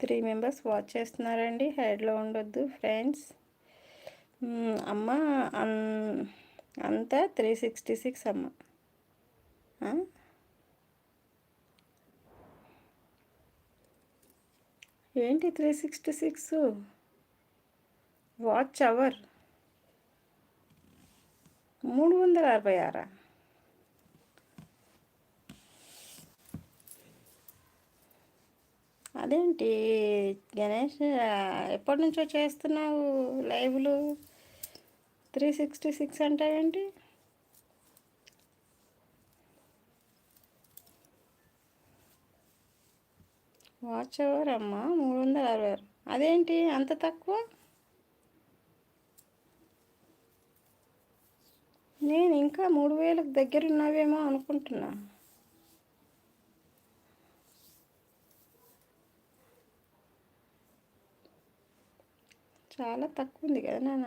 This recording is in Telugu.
3 మెంబర్స్ వాచ్ చేస్తున్నారండి. హైడ్లో ఉండొద్దు ఫ్రెండ్స్. అమ్మ అంతా 366 అమ్మ. ఏంటి 366 వాచ్ అవర్? 366. అదేంటి గణేష్, ఎప్పటి నుంచో చేస్తున్నావు లైవ్లు? 366 అంటే ఏంటి? వాచ్ అవర్ అమ్మ 366. అదేంటి అంత తక్కువ? నేను ఇంకా 3000కు దగ్గర ఉన్నావేమో అనుకుంటున్నా. చాలా తక్కువ ఉంది కదా నాన్న.